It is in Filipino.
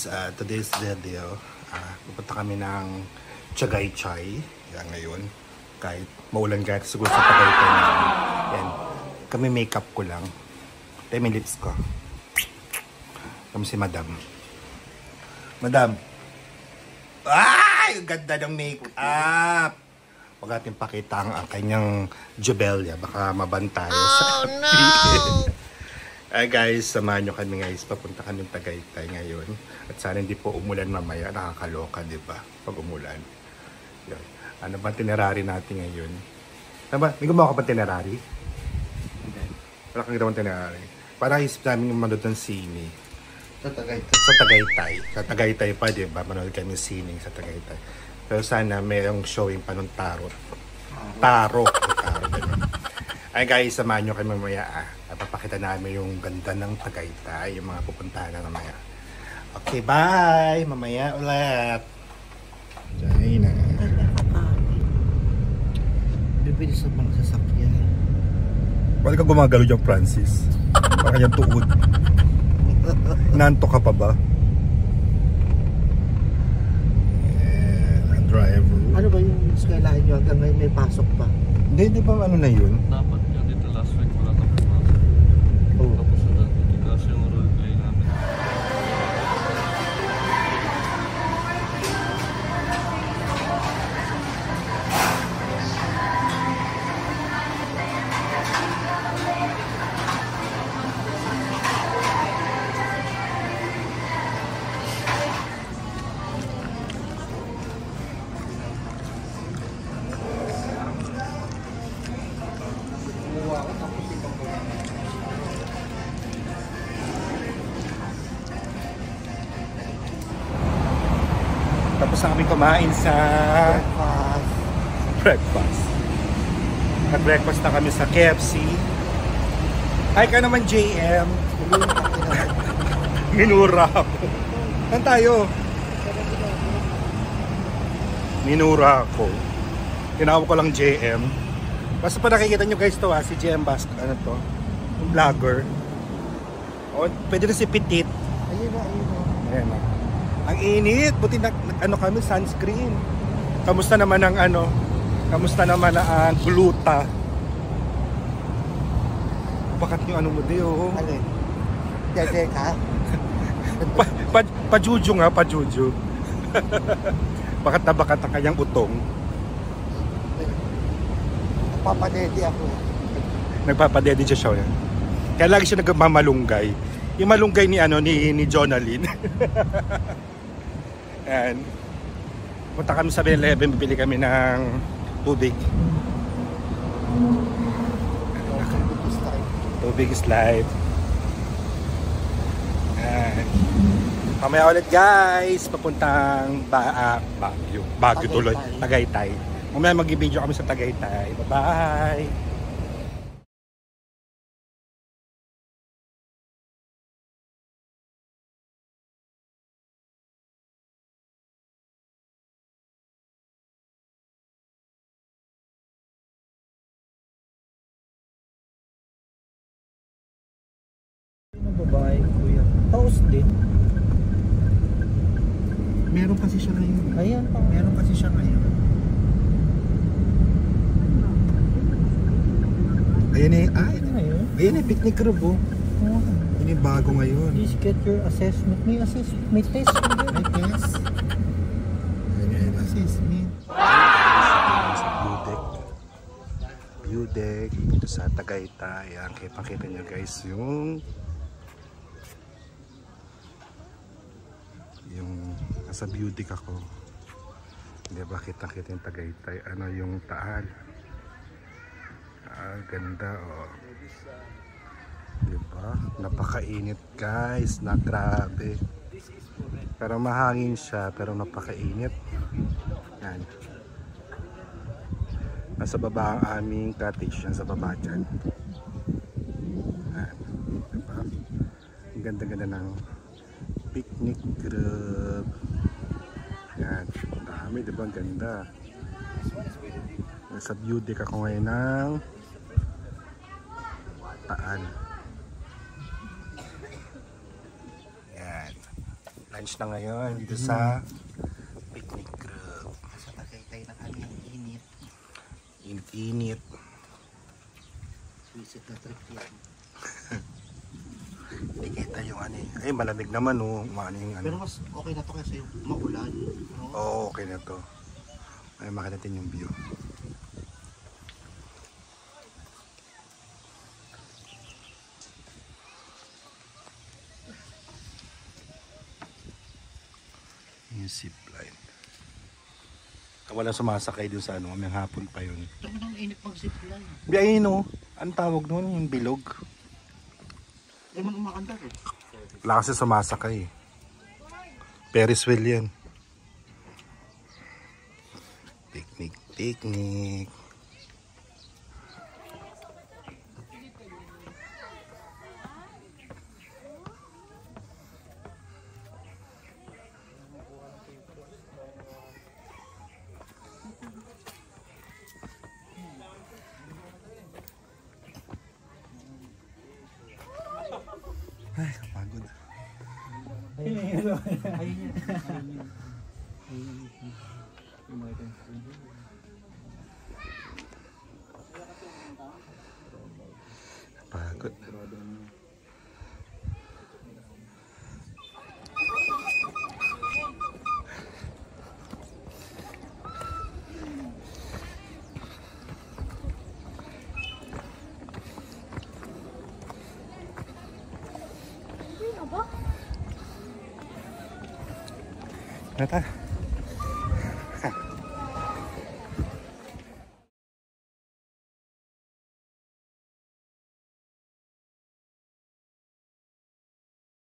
guys, today's video, pupunta kami ng Tagaytay. Yan ngayon, kahit maulan kahit siguro sa Tagaytay na. Yan, kami makeup ko lang. Tayo may lips ko. Kami si Madam. Madam! Ay! Ang ganda ng makeup! Huwag natin pakita ang kanyang jubelya. Baka mabantay. Oh no! Ay guys, samahan nyo kami guys. Papunta kami ng Tagaytay ngayon. At sana hindi po umulan mamaya. Nakakaloka, di ba? Pag umulan. Yun. Ano ba itinerary natin ngayon? Tama, may gumawa ka pa itinerary? Wala kang gawang itinerary. Para isip namin yung manood ng sini. Sa Tagaytay. Sa Tagaytay. Sa Tagaytay pa, di ba? Manood kami sining sa Tagaytay. Pero sana mayroong showing pa ng tarot. Tarot. Ay guys, samahan nyo kami mamaya. Papakita namin yung ganda ng Tagaytay, yung mga pupuntahan na mamaya. Okay, bye! Mamaya ulit! Diyan na. Bibilis ang mga sasakyan. Bakit ka gumagalo dyan, Francis? Baka yan tuod. Nanto ka pa ba? Yeah, driver. Ano ba yung skalahan nyo hanggang ngayon may pasok pa? Hindi ba ano na yun? Dapat yun dito last week wala tapos na. Oo. Tapos na dito kasi yung roleplay namin. Tapos na kami kumain sa breakfast. Nag-breakfast na kami sa KFC. Hi ka naman, JM. Minura ako. Saan tayo? Minura ako. Tinawag ko lang JM. Basta pa nakikita nyo guys to si JM Bask. Ano to? Yung vlogger. O, pwede na si Petit. Ayun na, ayun na. Ayan na. Ang init, buti ano kami, sunscreen. Kamusta naman ang ano? Kamusta naman ang gluta? Bakit yung ano mo di oh? Ano yun? Dede ka? Pajuju nga, pajuju. Bakat na bakat ang kanyang utong. Papadede ako. Nagpapadede siya siya. Kaya lagi siya nagmamalunggay. Yung malunggay ni ano ni Jonalyn. And punta kami sa 7-Eleven, bibili kami ng tubig. Tubig is life. And mamaya ulit guys, papuntang Baguio tuloy, Tagaytay. Mamaya mag-video kami sa Tagaytay. Bye-bye! Babae, kuya. Taos din. Meron kasi siya ngayon. Ayan pa. Meron kasi siya ngayon. Ayan eh, ayan eh, picnic crib oh. Yun yung bago ngayon. Please get your assessment. May assessment, may test. May test. Ayan, assessment. Sa view deck. Dito sa Tagaytay. Ayan, pakita nyo guys yung nasa view deck ako. Hindi ba kita-kita yung Tagaytay. Ano yung Taal. Ganda oh. Diba? Napakainit guys. Na grabe. Pero mahangin siya. Pero napakainit. Yan. Nasa baba ang aming cottage. Yan sa baba dyan. Yan. Diba? Ang ganda-ganda ng picnic group. Yan. Dami diba? Ang ganda. Nasa view deck ako ngayon ng Taal. Yan. Lunch na ngayon dito sa picnic group. Sa Tagaytay na kami ang init. Init-init. Visit na trip yan. Hindi kita yung ano eh. Ay, malamig naman oh. Maano yung ano. Pero mas okay na to kasi maulan. No? Oo, okay na to. Ay, makita natin yung view. Yung zipline. Walang sumasakay dun sa ano, may hapon pa yun. Ito mo nang init mag-zipline. Di ayun oh, ang tawag nun, yung bilog. Hindi mo umakandar eh. Wala kasi sumasakay. Ferris wheel yan. Picnic, picnic. Ay, kapagod. Kapagod. Nata.